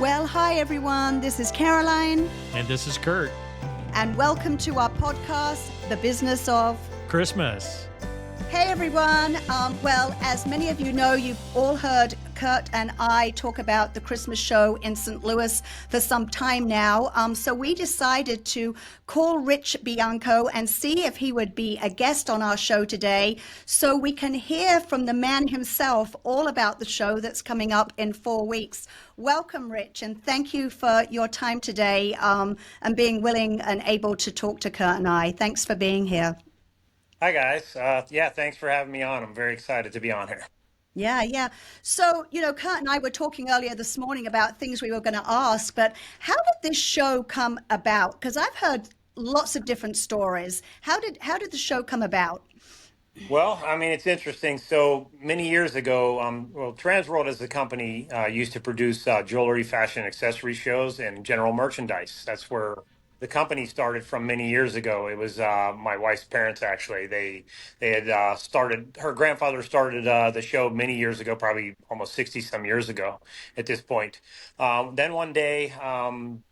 Well, hi everyone. This is Caroline. And this is Kurt. And welcome to our podcast, The Business of Christmas. Hey everyone. Well, as many of you know, you've all heard Kurt and I talk about the Christmas show in St. Louis for some time now. So we decided to call Rich Bianco and see if he would be a guest on our show today so we can hear from the man himself all about the show that's coming up in 4 weeks. Welcome, Rich, and thank you for your time today and being willing and able to talk to Kurt and I. Thanks for being here. Hi, guys. Thanks for having me on. I'm very excited to be on here. Yeah. So, Kurt and I were talking earlier this morning about things we were going to ask, but how did this show come about? Because I've heard lots of different stories. How did the show come about? Well, I mean, it's interesting. So many years ago, Transworld as a company used to produce jewelry, fashion, accessory shows, and general merchandise. That's where the company started from many years ago. It was my wife's parents, actually. They had started. Her grandfather started the show many years ago, probably almost 60 some years ago at this point. Then one day,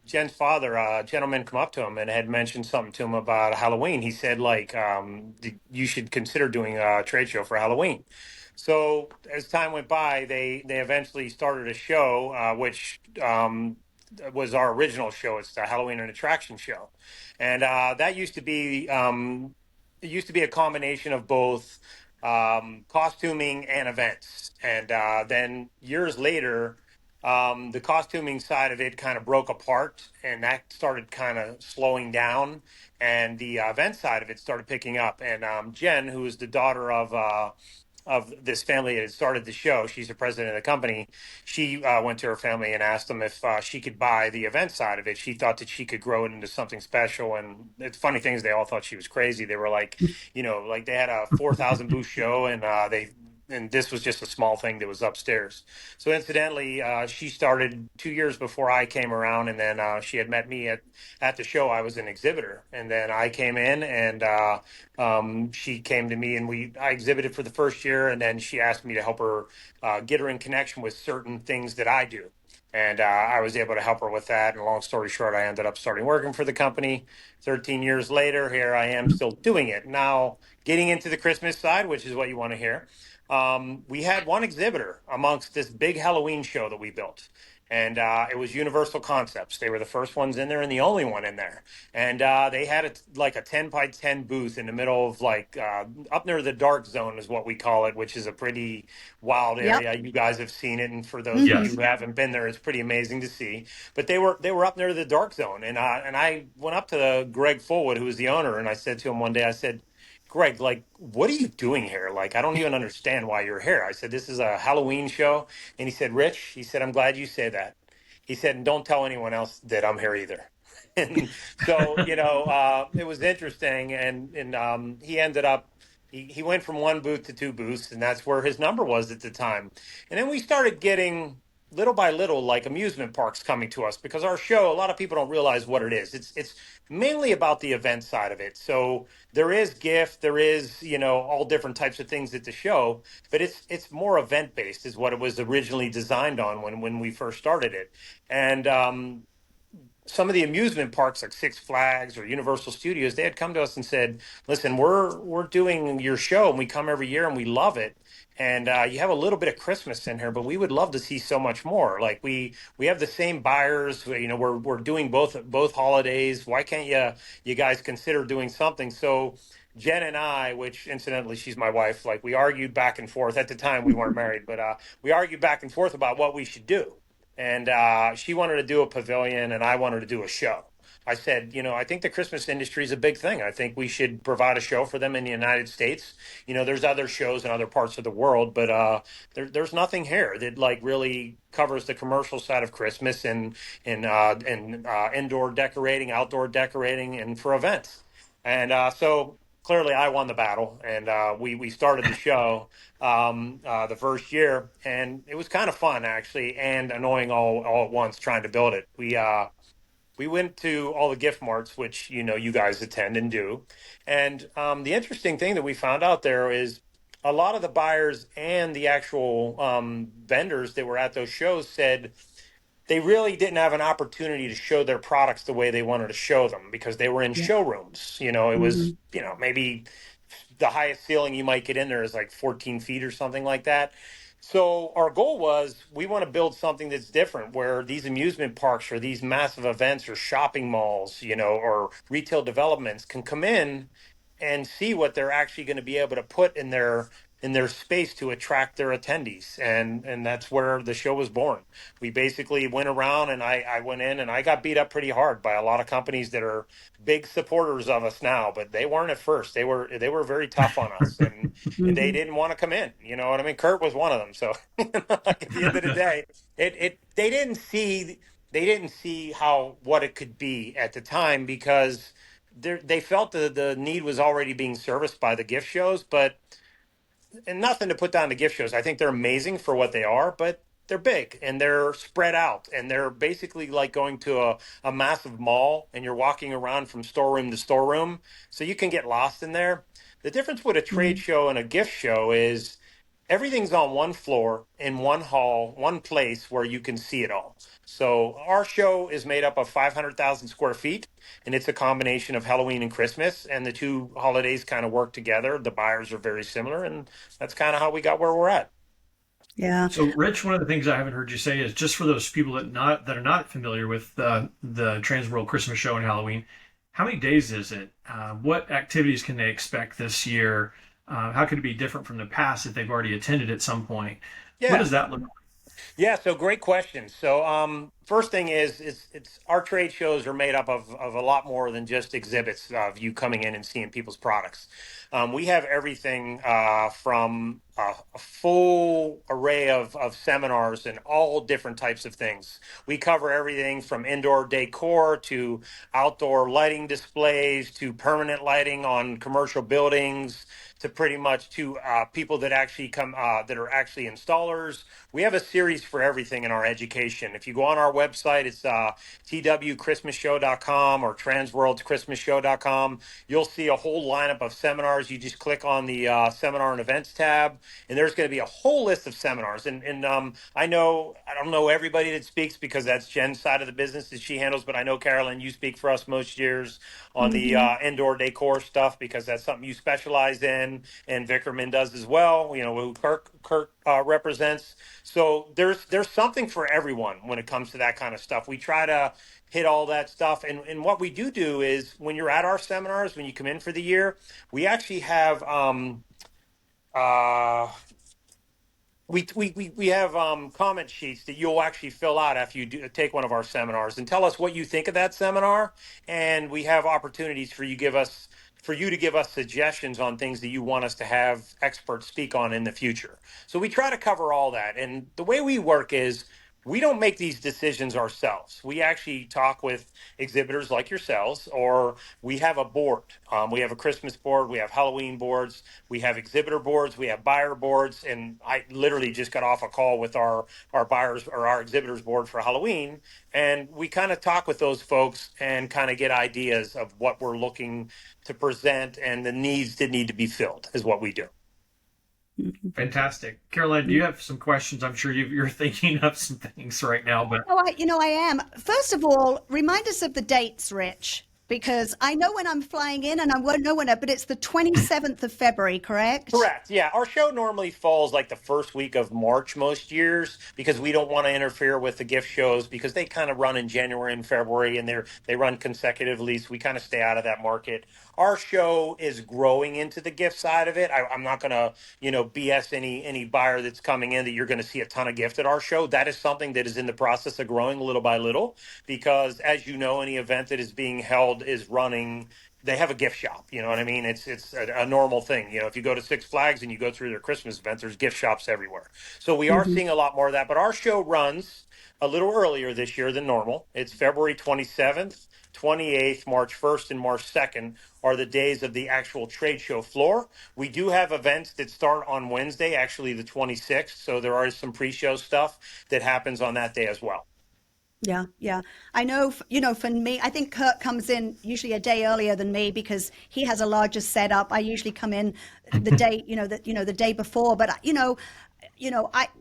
Jen's father, a gentleman, come up to him and had mentioned something to him about Halloween. He said, you should consider doing a trade show for Halloween. So as time went by, they eventually started a show, which was our original show. It's the Halloween and Attraction Show, and that used to be it used to be a combination of both costuming and events. And then years later, the costuming side of it kind of broke apart, and that started kind of slowing down, and the event side of it started picking up. And Jen, who is the daughter of this family that had started the show, she's the president of the company. She went to her family and asked them if she could buy the event side of it. She thought that she could grow it into something special. And it's funny things, they all thought she was crazy. They were like, like they had a 4,000 booth show, and this was just a small thing that was upstairs. So incidentally, she started 2 years before I came around, and then she had met me at the show. I was an exhibitor, and then I came in, and she came to me, and I exhibited for the first year, and then she asked me to help her get her in connection with certain things that I do. And I was able to help her with that. And long story short, I ended up starting working for the company. 13 years later, here I am still doing it. Now, getting into the Christmas side, which is what you want to hear. We had one exhibitor amongst this big Halloween show that we built. And it was Universal Concepts. They were the first ones in there and the only one in there. And they had a 10 by 10 booth in the middle of up near the dark zone is what we call it, which is a pretty wild area. Yep. You guys have seen it. And for those of you who haven't been there, it's pretty amazing to see. But they were up near the dark zone. And I went up to Greg Fullwood, who was the owner, and I said to him one day, I said, Greg, what are you doing here? I don't even understand why you're here. I said, this is a Halloween show. And he said, Rich, he said, I'm glad you say that. He said, and don't tell anyone else that I'm here either. And so, it was interesting. And he ended up, he went from one booth to two booths, and that's where his number was at the time. And then we started getting little by little, amusement parks coming to us, because our show, a lot of people don't realize what it is. It's mainly about the event side of it. So there is gift, there is, all different types of things at the show, but it's more event based is what it was originally designed on when we first started it. And some of the amusement parks like Six Flags or Universal Studios, they had come to us and said, listen, we're doing your show and we come every year and we love it. And you have a little bit of Christmas in here, but we would love to see so much more. We have the same buyers. We're doing both holidays. Why can't you guys consider doing something? So Jen and I, which incidentally she's my wife, we argued back and forth. At the time we weren't married, but we argued back and forth about what we should do. And she wanted to do a pavilion, and I wanted to do a show. I said, I think the Christmas industry is a big thing. I think we should provide a show for them in the United States. There's other shows in other parts of the world, but there's nothing here that really covers the commercial side of Christmas and indoor decorating, outdoor decorating, and for events. And so clearly I won the battle, and we started the show the first year, and it was kind of fun actually, and annoying all at once trying to build it. We went to all the gift marts, which you guys attend and do, and the interesting thing that we found out there is a lot of the buyers and the actual vendors that were at those shows said, they really didn't have an opportunity to show their products the way they wanted to show them because they were in Yeah. showrooms. It was, Hmm. maybe the highest ceiling you might get in there is like 14 feet or something like that. So our goal was we want to build something that's different where these amusement parks or these massive events or shopping malls, or retail developments can come in and see what they're actually going to be able to put in their space to attract their attendees. And that's where the show was born. We basically went around and I went in and I got beat up pretty hard by a lot of companies that are big supporters of us now, but they weren't at first. They were very tough on us and they Hmm. didn't want to come in. You know what I mean? Kurt was one of them. So like at the end of the day, it they didn't see how what it could be at the time because they felt the need was already being serviced by the gift shows, but and nothing to put down the gift shows. I think they're amazing for what they are, but they're big and they're spread out and they're basically like going to a massive mall and you're walking around from storeroom to storeroom. So you can get lost in there. The difference with a trade Hmm. show and a gift show is everything's on one floor in one hall, one place where you can see it all. So our show is made up of 500,000 square feet, and it's a combination of Halloween and Christmas, and the two holidays kind of work together. The buyers are very similar, and that's kind of how we got where we're at. Yeah. So, Rich, one of the things I haven't heard you say is just for those people that are not familiar with the Transworld Christmas show and Halloween, how many days is it? What activities can they expect this year? How could it be different from the past if they've already attended at some point? What Yeah. does that look like? Yeah, so great question. So, first thing is, it's our trade shows are made up of a lot more than just exhibits of you coming in and seeing people's products. We have everything from a full array of seminars and all different types of things. We cover everything from indoor decor to outdoor lighting displays to permanent lighting on commercial buildings to pretty much to people that actually come that are actually installers. We have a series for everything in our education. If you go on our website, it's twchristmasshow.com or transworldschristmasshow.com. You'll see a whole lineup of seminars. You just click on the seminar and events tab, and there's going to be a whole list of seminars. And I don't know everybody that speaks because that's Jen's side of the business that she handles, but I know, Carolyn, you speak for us most years on the Hmm. indoor decor stuff because that's something you specialize in, and Vickerman does as well. Who Kirk represents. So there's something for everyone when it comes to that kind of stuff. We try to hit all that stuff, and what we do is when you're at our seminars, when you come in for the year, we actually have uh, we have comment sheets that you'll actually fill out after you take one of our seminars and tell us what you think of that seminar. And we have opportunities for you to give us suggestions on things that you want us to have experts speak on in the future. So we try to cover all that. And the way we work is we don't make these decisions ourselves. We actually talk with exhibitors like yourselves, or we have a board. We have a Christmas board, we have Halloween boards, we have exhibitor boards, we have buyer boards, and I literally just got off a call with our buyers or our exhibitors board for Halloween, and we kind of talk with those folks and kind of get ideas of what we're looking to present and the needs that need to be filled is what we do. Fantastic. Caroline, do you have some questions? I'm sure you're thinking of some things right now, but Oh, I am. First of all, remind us of the dates, Rich, because I know when I'm flying in and I won't know when, but it's the 27th of February, correct? Correct. Yeah. Our show normally falls like the first week of March most years because we don't want to interfere with the gift shows because they kind of run in January and February and they run consecutively. So we kind of stay out of that market. Our show is growing into the gift side of it. I'm not going to, BS any buyer that's coming in that you're going to see a ton of gift at our show. That is something that is in the process of growing little by little because as you know, any event that is being held is running, they have a gift shop. You know what I mean? It's a normal thing. If you go to Six Flags and you go through their Christmas events, there's gift shops everywhere. So we are Hmm. seeing a lot more of that. But our show runs a little earlier this year than normal. It's February 27th, 28th, March 1st, and March 2nd are the days of the actual trade show floor. We do have events that start on Wednesday, actually the 26th. So there are some pre-show stuff that happens on that day as well. Yeah, yeah. I know, for me, I think Kurt comes in usually a day earlier than me because he has a larger setup. I usually come in the day, the day before, but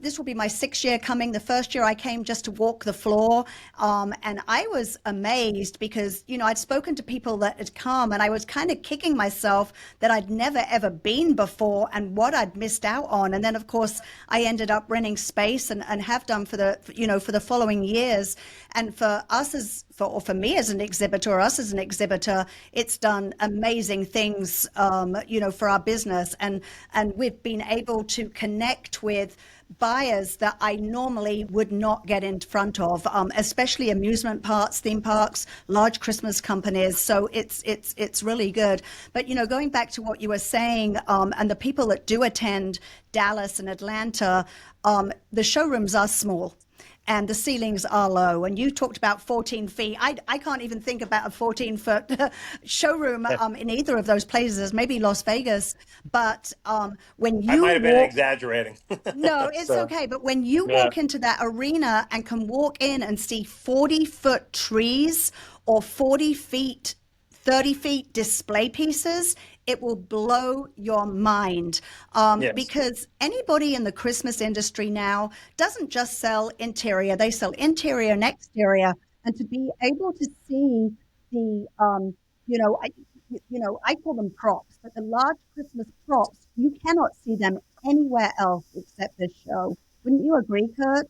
this will be my 6th year coming. The first year I came just to walk the floor, and I was amazed because I'd spoken to people that had come, and I was kind of kicking myself that I'd never ever been before and what I'd missed out on. And then of course I ended up renting space and have done for the following years. And for us for me as an exhibitor, or us as an exhibitor, it's done amazing things, for our business, and we've been able to connect with buyers that I normally would not get in front of, especially amusement parks, theme parks, large Christmas companies. So it's really good. But going back to what you were saying, and the people that do attend Dallas and Atlanta, the showrooms are small and the ceilings are low. And you talked about 14 feet. I can't even think about a 14-foot showroom in either of those places, maybe Las Vegas. But when I you might have been walk, exaggerating. no, it's So, okay. But when you yeah. walk into that arena and can walk in and see 40-foot trees or 40 feet, 30 feet display pieces, it will blow your mind, Yes. because anybody in the Christmas industry now doesn't just sell interior, they sell interior and exterior. And to be able to see the, you know, I, I call them props, but the large Christmas props, you cannot see them anywhere else except this show. Wouldn't you agree, Kurt?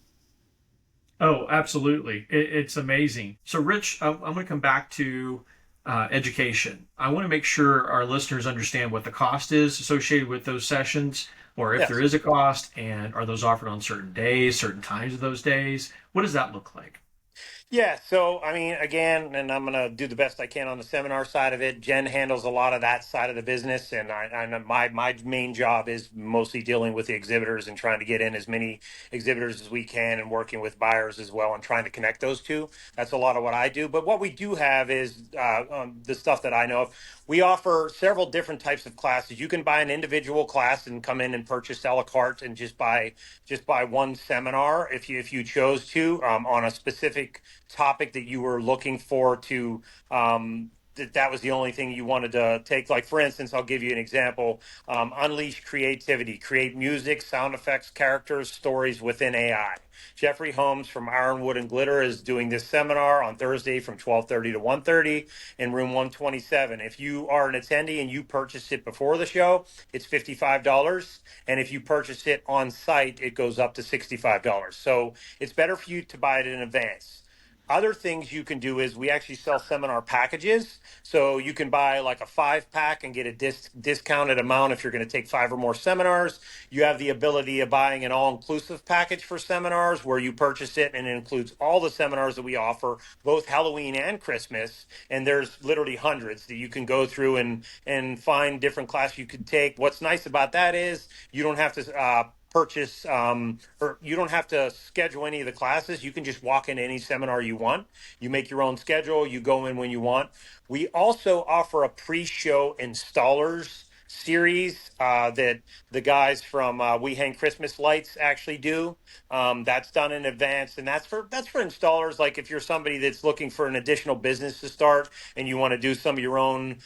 Oh, absolutely. It's amazing. So, Rich, I'm going to come back to education. I want to make sure our listeners understand what the cost is associated with those sessions, or if there Yes. is a cost, and are those offered on certain days, certain times of those days? What does that look like? Yeah, so I mean, again, and I'm gonna do the best I can on the seminar side of it. Jen handles a lot of that side of the business, and I know my main job is mostly dealing with the exhibitors and trying to get in as many exhibitors as we can, and working with buyers as well, and trying to connect those two. That's a lot of what I do. But what we do have is the stuff that I know of. We offer several different types of classes. You can buy an individual class and come in and purchase a la carte and just buy one seminar if you chose to, on a specific topic that you were looking for to, that was the only thing you wanted to take. Like, for instance, I'll give you an example. Unleash creativity, create music, sound effects, characters, stories within AI. Jeffrey Holmes from Ironwood and Glitter is doing this seminar on Thursday from 12:30 to 1:30 in room 127. If you are an attendee and you purchase it before the show, it's $55. And if you purchase it on site, it goes up to $65. So it's better for you to buy it in advance. Other things you can do is we actually sell seminar packages. So you can buy like a 5 pack and get a discounted amount if you're going to take 5 or more seminars. You have the ability of buying an all-inclusive package for seminars where you purchase it and it includes all the seminars that we offer, both Halloween and Christmas. And there's literally hundreds that you can go through and find different classes you could take. What's nice about that is you don't have to purchase, or you don't have to schedule any of the classes. You can just walk into any seminar you want. You make your own schedule. You go in when you want. We also offer a pre-show installers series that the guys from We Hang Christmas Lights actually do. That's done in advance, and that's for installers. Like if you're somebody that's looking for an additional business to start and you want to do some of your own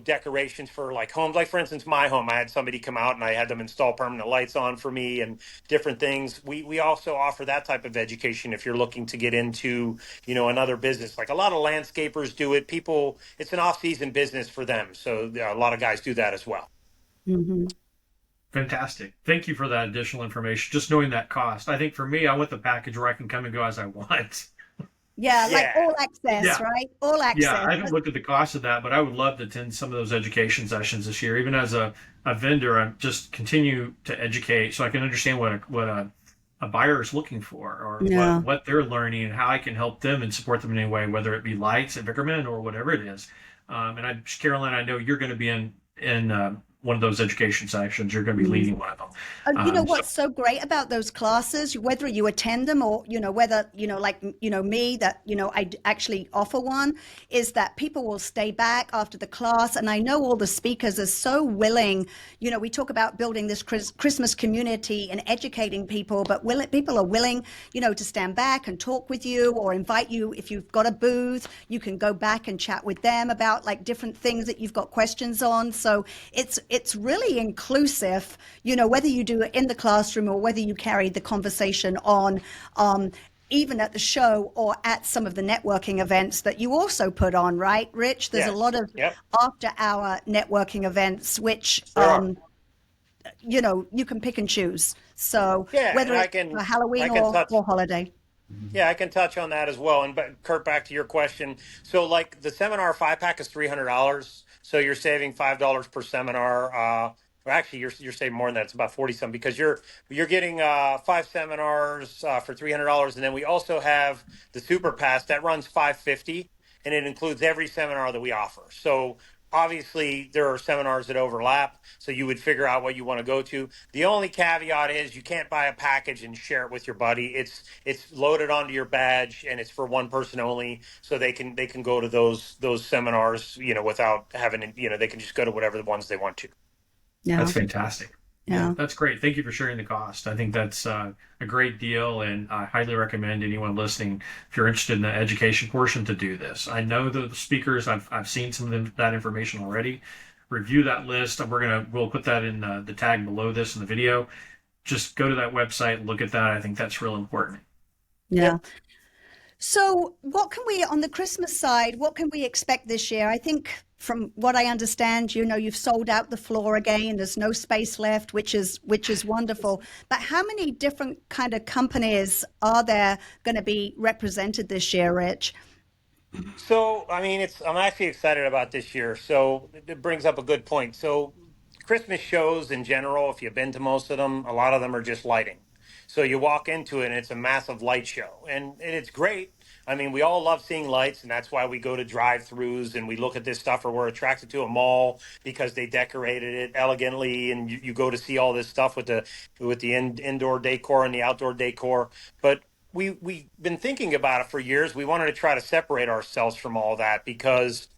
decorations for like homes. Like for instance, my home, I had somebody come out and I had them install permanent lights on for me and different things. We also offer that type of education if you're looking to get into, another business. Like a lot of landscapers do it. People, it's an off-season business for them. So a lot of guys do that as well. Hmm. Fantastic. Thank you for that additional information. Just knowing that cost. I think for me, I want the package where I can come and go as I want. Yeah, like Yeah. all access, Yeah. right? All Yeah, access. I haven't looked at the cost of that, but I would love to attend some of those education sessions this year. Even as a vendor, I just continue to educate so I can understand what a buyer is looking for, or Yeah. what they're learning, and how I can help them and support them in any way, whether it be lights at Vickerman or whatever it is. Carolyn, I know you're going to be in one of those education sections. You're going to be leading one of them. You know So what's so great about those classes, whether you attend them or, whether, like, me, that, actually offer one, is that people will stay back after the class. And I know all the speakers are so willing. We talk about building this Christmas community and educating people, but people are willing, to stand back and talk with you or invite you. If you've got a booth, you can go back and chat with them about like different things that you've got questions on. So it's really inclusive, whether you do it in the classroom or whether you carry the conversation on, even at the show or at some of the networking events that you also put on, right, Rich? There's a lot Yes. of Yep. after hour networking events, which, There are. you can pick and choose. So Yeah, and whether it's for I Halloween can touch. or holiday. Yeah, I can touch on that as well. And but Kurt, back to your question. So, like the seminar 5 pack is $300. So you're saving $5 per seminar. Well, actually, you're saving more than that. It's about 40 something because you're getting 5 seminars for $300, and then we also have the Super Pass that runs 550, and it includes every seminar that we offer. So obviously, there are seminars that overlap. So you would figure out what you want to go to. The only caveat is you can't buy a package and share it with your buddy. It's loaded onto your badge and it's for one person only, so they can go to those seminars, without having, they can just go to whatever the ones they want to. Yeah. That's fantastic. Yeah, Yeah. that's great. Thank you for sharing the cost. I think that's a great deal, and I highly recommend anyone listening, if you're interested in the education portion, to do this. I know the speakers. I've seen some of that information already. Review that list. We'll put that in the tag below this in the video. Just go to that website, look at that. I think that's real important. Yeah. Yep. So, what can we, on the Christmas side, what can we expect this year? I think from what I understand, you've sold out the floor again. There's no space left, which is wonderful. But how many different kind of companies are there going to be represented this year, Rich? So, I mean, I'm actually excited about this year. So, it brings up a good point. So, Christmas shows in general, if you've been to most of them, a lot of them are just lighting. So, you walk into it and it's a massive light show, and it's great. I mean, we all love seeing lights, and that's why we go to drive-throughs and we look at this stuff, or we're attracted to a mall because they decorated it elegantly, and you go to see all this stuff with the indoor decor and the outdoor decor. But we've been thinking about it for years. We wanted to try to separate ourselves from all that because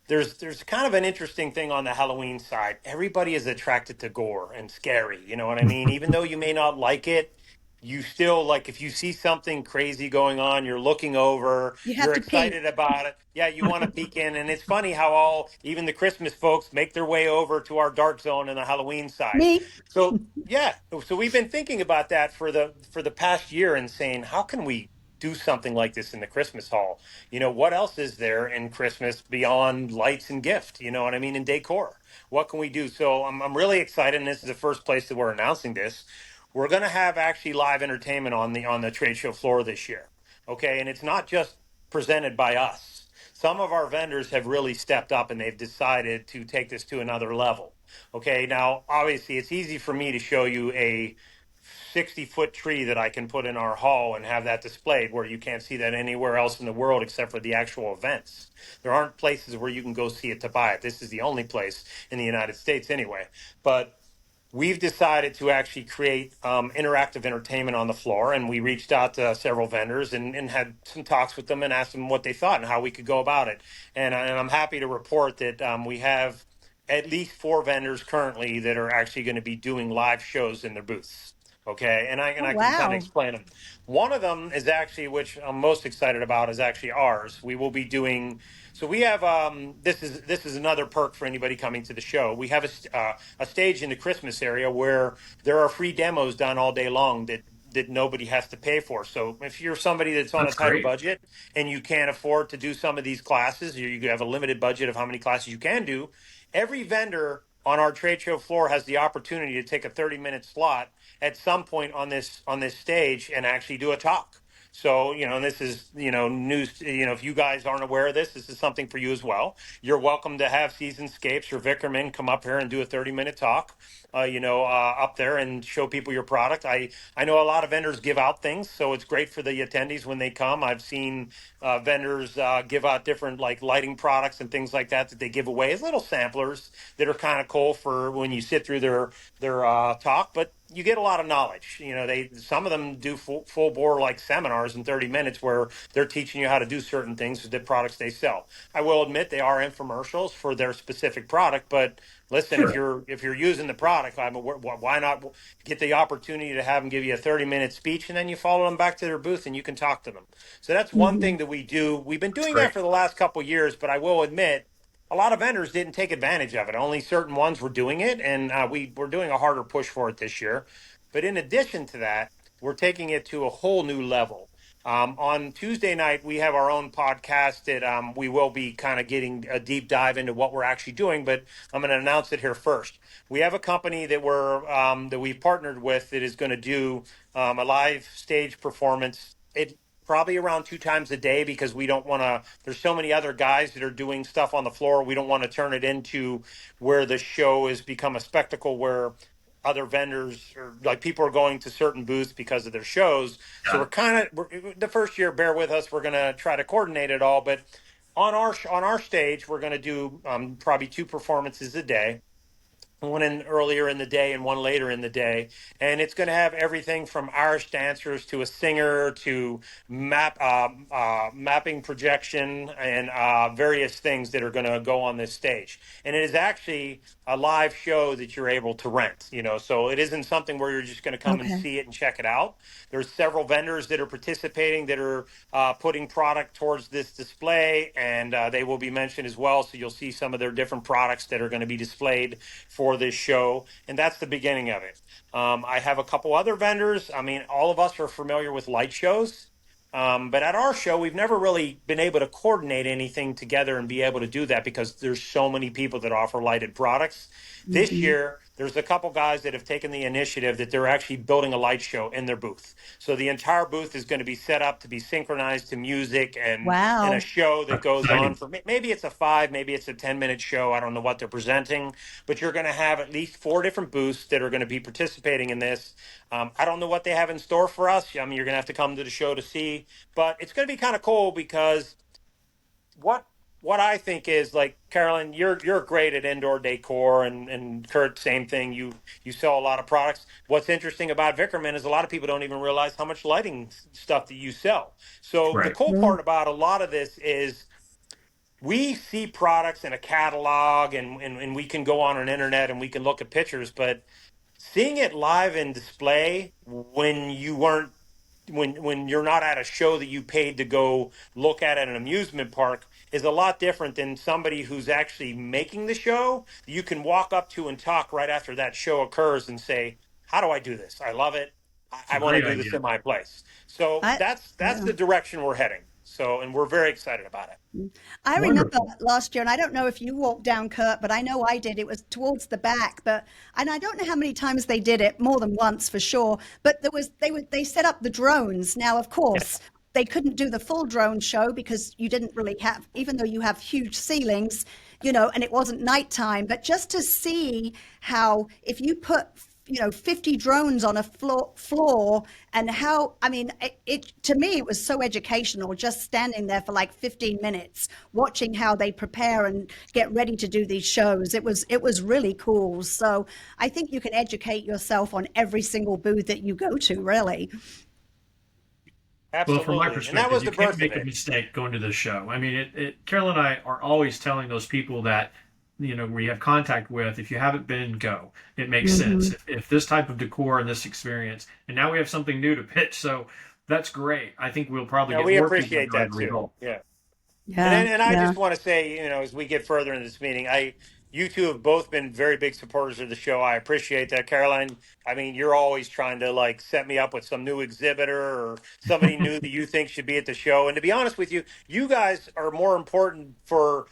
there's kind of an interesting thing on the Halloween side. Everybody is attracted to gore and scary, you know what I mean? Even though you may not like it, you still like if you see something crazy going on, you're looking over, You have you're to peek. excited about it. Yeah, you want to peek in, and it's funny how all even the Christmas folks make their way over to our dark zone in the Halloween side. Me? So yeah, so we've been thinking about that for the past year and saying, how can we do something like this in the Christmas hall? What else is there in Christmas beyond lights and gift? You know what I mean? And decor. What can we do? So I'm really excited, and this is the first place that we're announcing this. We're going to have actually live entertainment on the trade show floor this year. Okay, and it's not just presented by us. Some of our vendors have really stepped up and they've decided to take this to another level. Okay, now obviously it's easy for me to show you a 60-foot tree that I can put in our hall and have that displayed where you can't see that anywhere else in the world except for the actual events. There aren't places where you can go see it to buy it. This is the only place in the United States anyway. But we've decided to actually create interactive entertainment on the floor, and we reached out to several vendors and had some talks with them and asked them what they thought and how we could go about it. And I'm happy to report that we have at least 4 vendors currently that are actually going to be doing live shows in their booths. Okay, and I and Oh, I can kind of wow. explain them. One of them is actually, which I'm most excited about, is actually ours. We will be doing. So we have this is another perk for anybody coming to the show. We have a stage in the Christmas area where there are free demos done all day long that nobody has to pay for. So if you're somebody that's on a That's tighter great. budget and you can't afford to do some of these classes, you have a limited budget of how many classes you can do, every vendor on our trade show floor has the opportunity to take a 30-minute slot at some point on this stage and actually do a talk. So, and this is, news, if you guys aren't aware of this is something for you as well. You're welcome to have Seasonscapes or Vickerman come up here and do a 30-minute talk, up there and show people your product. I know a lot of vendors give out things, so it's great for the attendees when they come. I've seen vendors give out different like lighting products and things like that they give away as little samplers that are kind of cool for when you sit through their talk. But you get a lot of knowledge. Some of them do full bore like seminars in 30 minutes where they're teaching you how to do certain things with the products they sell. I will admit they are infomercials for their specific product, but listen, if Sure. you're using the product, why not get the opportunity to have them give you a 30-minute speech and then you follow them back to their booth and you can talk to them. So that's one Hmm. thing that we do. We've been That's doing that great. for the last couple of years, but I will admit a lot of vendors didn't take advantage of it. Only certain ones were doing it, and we're doing a harder push for it this year. But in addition to that, we're taking it to a whole new level. On Tuesday night, we have our own podcast that we will be kind of getting a deep dive into what we're actually doing. But I'm going to announce it here first. We have a company that we've partnered with that is going to do a live stage performance. It probably around 2 times a day, because we don't want to, there's so many other guys that are doing stuff on the floor. We don't want to turn it into where the show has become a spectacle where other vendors or like people are going to certain booths because of their shows. So we're the first year, bear with us, we're going to try to coordinate it all. But on our stage, we're going to do probably 2 performances a day, one in earlier in the day and one later in the day, and it's going to have everything from Irish dancers to a singer to mapping projection and various things that are going to go on this stage. And it is actually a live show that you're able to rent, so it isn't something where you're just going to come and Okay. see it and check it out. There's several vendors that are participating that are putting product towards this display, and they will be mentioned as well, so you'll see some of their different products that are going to be displayed for this show, and that's the beginning of it. I have a couple other vendors. I mean, all of us are familiar with light shows. But at our show, we've never really been able to coordinate anything together and be able to do that because there's so many people that offer lighted products. This Hmm. year, there's a couple guys that have taken the initiative that they're actually building a light show in their booth. So the entire booth is going to be set up to be synchronized to music and a Wow. show that That's goes on exciting. for maybe it's a 5, maybe it's a 10-minute show. I don't know what they're presenting, but you're going to have at least 4 different booths that are going to be participating in this. I don't know what they have in store for us. I mean, you're going to have to come to the show to see, but it's going to be kind of cool because what what I think is like Carolyn, you're great at indoor decor, and Kurt, same thing. You sell a lot of products. What's interesting about Vickerman is a lot of people don't even realize how much lighting stuff that you sell. So the Right. cool Sure. part about a lot of this is we see products in a catalog, and we can go on an internet and we can look at pictures, but seeing it live in display when you weren't when you're not at a show that you paid to go look at an amusement park is a lot different than somebody who's actually making the show. You can walk up to and talk right after that show occurs and say, how do I do this? I love it. It's a I want to great do this idea. in my place. So I that's yeah. the direction we're heading. So, and we're very excited about it. I remember Wonderful. last year, and I don't know if you walked down, Kurt, but I know I did. It was towards the back, but and I don't know how many times they did it, more than once for sure. But they set up the drones. Now, of course, Yes. they couldn't do the full drone show because you didn't really have, even though you have huge ceilings, and it wasn't nighttime. But just to see how if you put 50 drones on a floor and how, I mean, it to me, it was so educational just standing there for like 15 minutes, watching how they prepare and get ready to do these shows. It was really cool. So I think you can educate yourself on every single booth that you go to, really. Well, from my Absolutely. And that perspective, was you the can't birth of make a it. mistake going to this show. I mean, Carol and I are always telling those people that, we have contact with, if you haven't been, go. It makes sense. Hmm. If this type of decor and this experience, and now we have something new to pitch, so that's great. I think we'll probably Yeah, get we more people to appreciate go as that a too. result. Yeah. And Yeah, I yeah. just want to say, as we get further into this meeting, you two have both been very big supporters of the show. I appreciate that, Caroline. I mean, you're always trying to like set me up with some new exhibitor or somebody new that you think should be at the show. And to be honest with you, you guys are more important for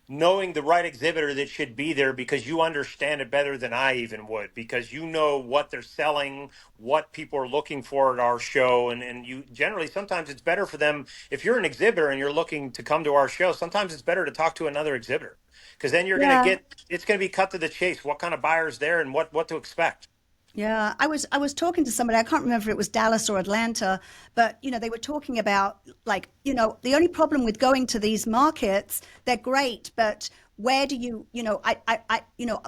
knowing the right exhibitor that should be there because you understand it better than I even would, because you know what they're selling, what people are looking for at our show. And you generally, sometimes it's better for them. If you're an exhibitor and you're looking to come to our show, sometimes it's better to talk to another exhibitor, because then Yeah. it's going to be cut to the chase, what kind of buyers there and what to expect. Yeah, I was talking to somebody. I can't remember if it was Dallas or Atlanta, but they were talking about like, the only problem with going to these markets, they're great, but where do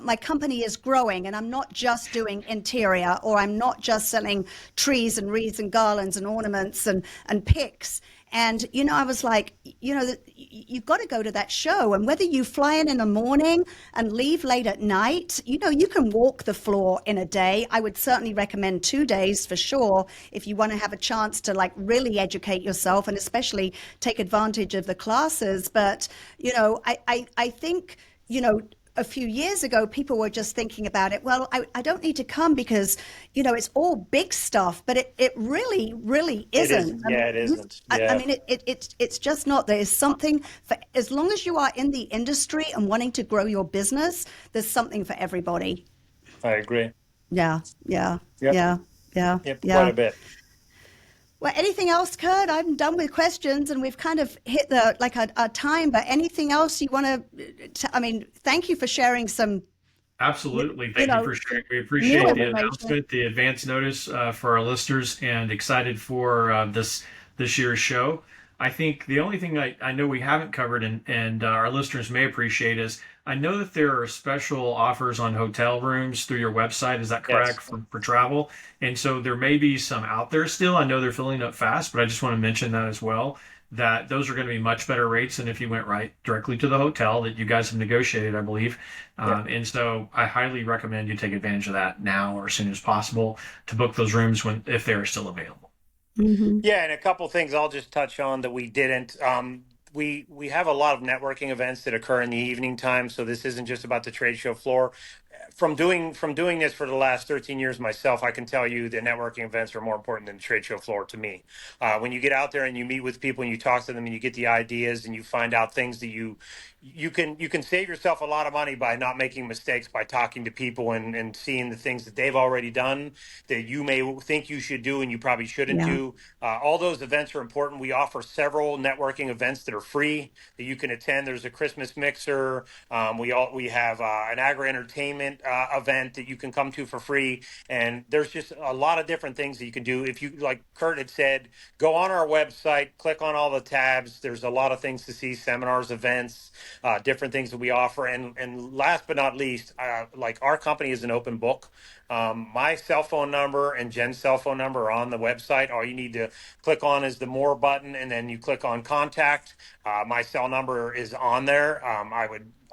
my company is growing and I'm not just doing interior, or I'm not just selling trees and wreaths and garlands and ornaments and picks. And, I was like, you've got to go to that show. And whether you fly in the morning and leave late at night, you can walk the floor in a day. I would certainly recommend 2 days for sure if you want to have a chance to like really educate yourself and especially take advantage of the classes. But, I think think, you know, a few years ago, people were just thinking about it. Well, I don't need to come because, you know, it's all big stuff, but it really, really It isn't. isn't. I mean, Yeah, it isn't. I Yeah, mean, it's just not. There is something for, as long as you are in the industry and wanting to grow your business, there's something for everybody. I agree. Yeah, yeah, Yep. yeah, yeah, Yep. Quite yeah. a bit. Well, anything else, Kurt? I'm done with questions, and we've kind of hit the like our time. But anything else you want to? I mean, thank you for sharing some, Absolutely. you Thank you know, for sharing. We new appreciate the information. announcement, the advance notice for our listeners, and excited for this year's show. I think the only thing I know we haven't covered and our listeners may appreciate is I know that there are special offers on hotel rooms through your website. Is that Yes. correct for travel? And so there may be some out there still. I know they're filling up fast, but I just want to mention that as well. That those are going to be much better rates than if you went right directly to the hotel that you guys have negotiated, I believe. Yeah. And so I highly recommend you take advantage of that now or as soon as possible to book those rooms when if they are still available. Hmm. Yeah, and a couple things I'll just touch on that we didn't. We have a lot of networking events that occur in the evening time, so this isn't just about the trade show floor. From doing this for the last 13 years myself, I can tell you the networking events are more important than the trade show floor to me. When you get out there and you meet with people and you talk to them and you get the ideas and you find out things that you can save yourself a lot of money by not making mistakes by talking to people and seeing the things that they've already done that you may think you should do and you probably shouldn't Yeah. do. All those events are important. We offer several networking events that are free that you can attend. There's a Christmas mixer. We have an agri entertainment event that you can come to for free, and there's just a lot of different things that you can do. If you, like Kurt had said, go on our website, click on all the tabs. There's a lot of things to see: seminars, events, different things that we offer, and last but not least, like our company is an open book. My cell phone number and Jen's cell phone number are on the website. All you need to click on is the more button, and then you click on contact. My cell number is on there.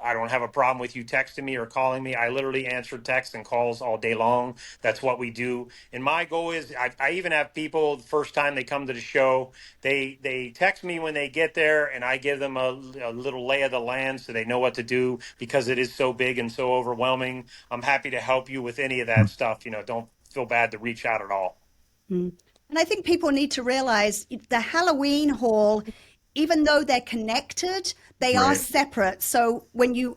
I don't have a problem with you texting me or calling me. I literally answer texts and calls all day long. That's what we do. And my goal is, I even have people the first time they come to the show, they text me when they get there, and I give them a little lay of the land so they know what to do because it is so big and so overwhelming. I'm happy to help you with any of that stuff. Don't feel bad to reach out at all. Mm. And I think people need to realize the Halloween hall, even though they're connected, they are Right. separate. So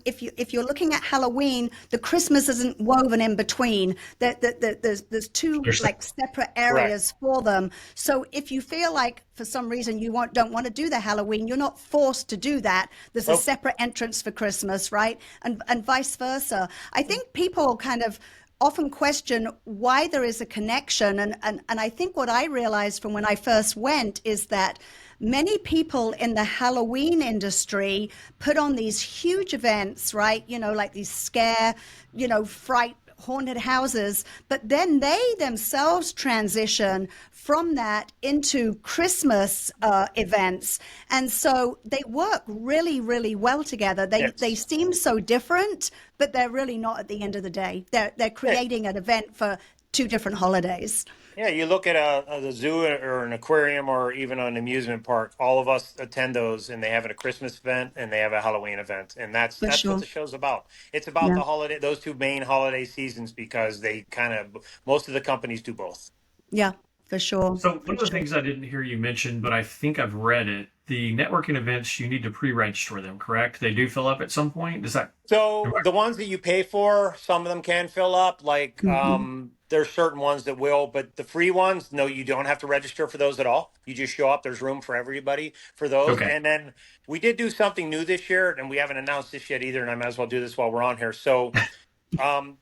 if you're looking at Halloween, the Christmas isn't woven in between. There's two There's like separate Correct. areas for them. So if you feel like for some reason don't want to do the Halloween, you're not forced to do that. There's a Nope. separate entrance for Christmas, right? And vice versa. I think people kind of often question why there is a connection. And I think what I realized from when I first went is that many people in the Halloween industry put on these huge events, right? You know, like these scare, fright haunted houses, but then they themselves transition from that into Christmas events, and so they work really, really well together. They Yes. seem so different, but they're really not at the end of the day. They're Yeah. creating an event for two different holidays. Yeah, you look at the zoo or an aquarium or even an amusement park. All of us attend those, and they have a Christmas event and they have a Halloween event, and that's For that's what sure. the show's about. It's about Yeah. the holiday, those two main holiday seasons, because they kind of most of the companies do both. Yeah, for sure. So For one of the sure. things I didn't hear you mention, but I think I've read it, the networking events, you need to pre-register them, correct? They do fill up at some point. Is that So the ones that you pay for, some of them can fill up. Like Hmm. there's certain ones that will, but the free ones, no, you don't have to register for those at all. You just show up. There's room for everybody for those. okay? And then we did do something new this year, and we haven't announced this yet either. And I might as well do this while we're on here. So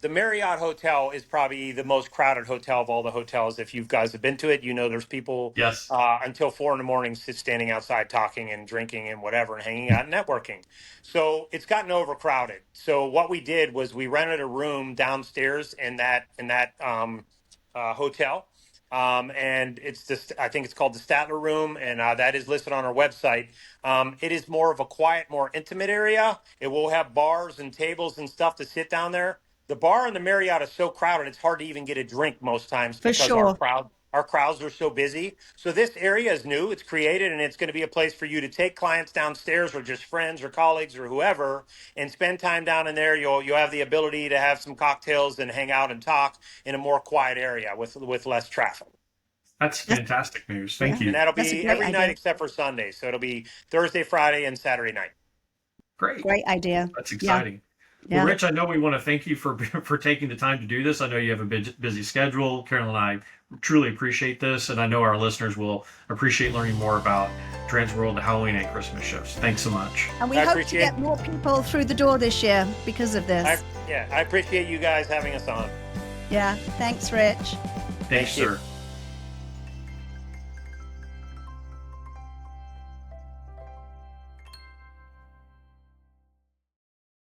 the Marriott Hotel is probably the most crowded hotel of all the hotels. If you guys have been to it, there's people Yes. until 4 in the morning standing outside talking and drinking and whatever and hanging out and networking. So it's gotten overcrowded. So what we did was we rented a room downstairs in that hotel. And it's just, I think it's called the Statler Room, and that is listed on our website. It is more of a quiet, more intimate area. It will have bars and tables and stuff to sit down there. The bar in the Marriott is so crowded; it's hard to even get a drink most times For because our sure. crowd our crowds are so busy. So this area is new. It's created, and it's going to be a place for you to take clients downstairs, or just friends or colleagues or whoever, and spend time down in there. You'll have the ability to have some cocktails and hang out and talk in a more quiet area with less traffic. That's fantastic news. Thank Yeah. And you. that'll That's a be great every night idea. except for Sunday. So it'll be Thursday, Friday, and Saturday night. Great. Great idea. That's Yeah. exciting. Yeah. Well, Rich, I know we want to thank you for for taking the time to do this. I know you have a busy schedule. Carol and I truly appreciate this, and I know our listeners will appreciate learning more about Transworld, the Halloween and Christmas shows. Thanks so much. And we I hope to appreciate- get more people through the door this year because of this. I appreciate you guys having us on. Yeah. Thanks, Rich. Thanks, you. sir.